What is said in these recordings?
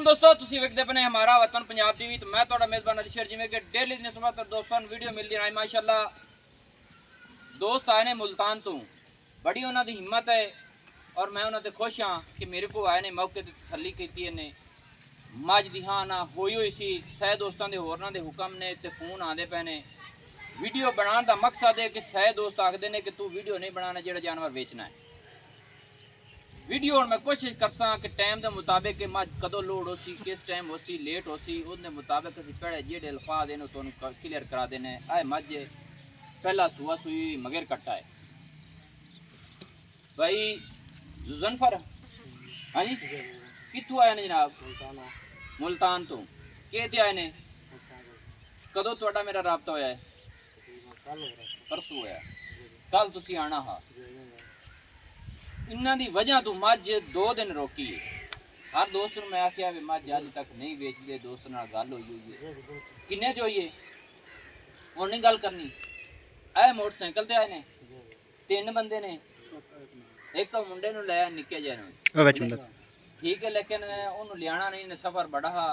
दोस्तों तुसी वेखदे पने हमारा वतन पंजाब टीवी। तो मैं थोड़ा मेज़बान अली शेर जिमें कि डेली दिन सुबह तक दोस्तों वीडियो मिलती रही माशाल्लाह। दोस्त आए ने मुल्तान तो बड़ी उन्होंने हिम्मत है और मैं उन्होंने खुश हाँ कि मेरे को आए ने मौके ते तसल्ली की ने मझ दी हाँ ना हुई सी सह दोस्तों के होरना के हुक्म ने ते फोन आते पे ने। वीडियो बनाने का मकसद है कि सह दोस्त आखते हैं कि तू वीडियो नहीं बनाना जो जानवर बेचना है। वीडियो और मैं कोशिश करसा कि टाइम के मुताबिक मझ कदों लोड हो सी किस टाइम हो सी लेट हो सी उसके मुताबिक असी पहले जेडे अल्फाज हैं तो क्लीयर करा देने। आए मझ पहला सुआ सुई मगर कट्टा है भाई जुजनफर। हाँ जी कितों आए ने जनाब? मुल्तान तो के आए ने? कदों तुहाडा मेरा राबता होया है? परसों होया। कल तुसी आना हा। इन्हां दी वजह तो मझ 2 दिन रोकी है। हर दोस्त मैं आख्या भी मझ अज तक नहीं बेचते। दोस्त नाल गल होई है किन्ने च होई है हुण नहीं गल करनी। ऐ मोटरसाइकिल ते आए ने 3 बंदे ने एक मुंडे नूं लै निक्के जे नूं ठीक है लेकिन उन्होंने लियाना नहीं ने सफ़र बड़ा हा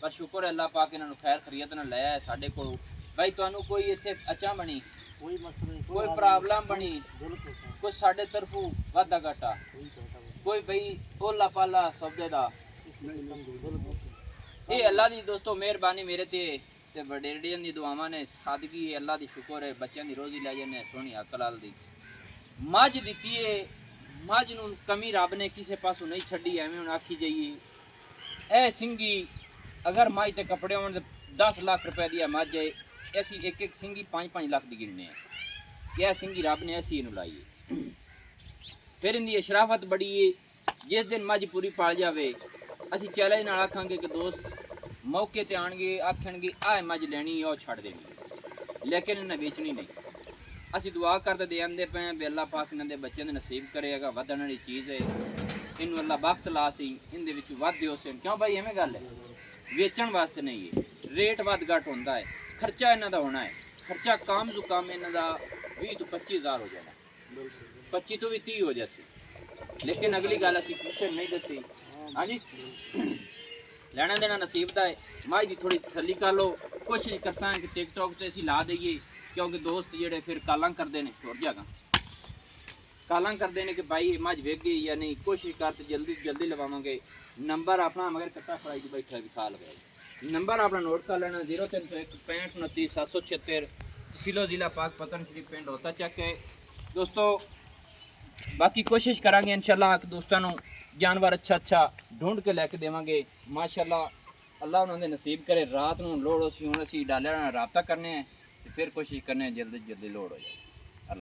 पर शुक्र अल्लाह पाक इन्होंने खैर खरीयत ने लाया साढ़े को। भाई तुहानू कोई इत्थे अचा बनी कोई मसला कोई प्रॉब्लम बनी कोई साढ़े तरफों वाधा घाटा कोई भाई ओला पाला सौदे दा ये अल्लाह दी दोस्तों मेहरबानी मेरे ते वडेरियां दी दुआवां ने सादगी अल्लाह दी शुक्र है। बच्चों की रोजी लै जाने सोहनी अकल आल दी मझ दी है। मझ नूं कमी रब ने किसी पासों नहीं छड्डी एवें हुण आखी जाइए। ए सिंगी अगर मझ ते कपड़े होण 10 लाख रुपए दी मझ है ऐसी एक एक सिंगी 5-5 लाख की गिनने हैं कि सिंगी रब ने ऐसी इनू लाई है। फिर इनकी शराफत बड़ी है जिस दिन मझ पूरी पाल जाए असी चैलेंज नाल आखांगे कि दोस्त मौके ते आणगे आखणगे आए मझ लैनी और छड़ देनी लेकिन इन्हें बेचनी नहीं। असी दुआ करते दे आंदे पे भी अल्लाह पाक इन्होंने बच्चों के नसीब करेगा वधण वाली चीज़ है। इनू अल्लाह वक्त ला सी इनदे विच वध हो सन क्यों भाई एवें गल है बेचण वास्ते नहीं है। रेट वध घट होंदा है खर्चा इन्हां दा होना है। खर्चा काम जो काम इन्हां दा 20 तो 25 हज़ार हो जाना 25 तो भी 30 हो जाती लेकिन अगली गल असी किसी नहीं दसी। हाँ जी लेना देना नसीब दा है। मझ दी थोड़ी तसल्ली कर लो कोशिश करसा कि टिकटॉक ते असी ला दईए क्योंकि दोस्त जेडे फिर कालां करते हैं थोड़ी जगह कालां करते हैं कि भाई मझ वेच गई या नहीं। कोशिश कर जल्दी जल्दी लवावांगे। नंबर अपना मगर कट्टा फड़ाई बैठा विखा लगा नंबर अपना नोट कर लेना 0301 65 29 776 तहसीलो ज़िला पाक पतन शरीफ पिंड होता चक है दोस्तों। बाकी कोशिश करांगे इंशाल्लाह कि दोस्तों जानवर अच्छा ढूंढ के लैके देवांगे माशाल्लाह। अल्लाह उन्होंने नसीब करे रात को लोड़ हो सी हूँ असी डाले रबता करने फिर कोशिश करने जल्दी जल्दी लोड हो जाए।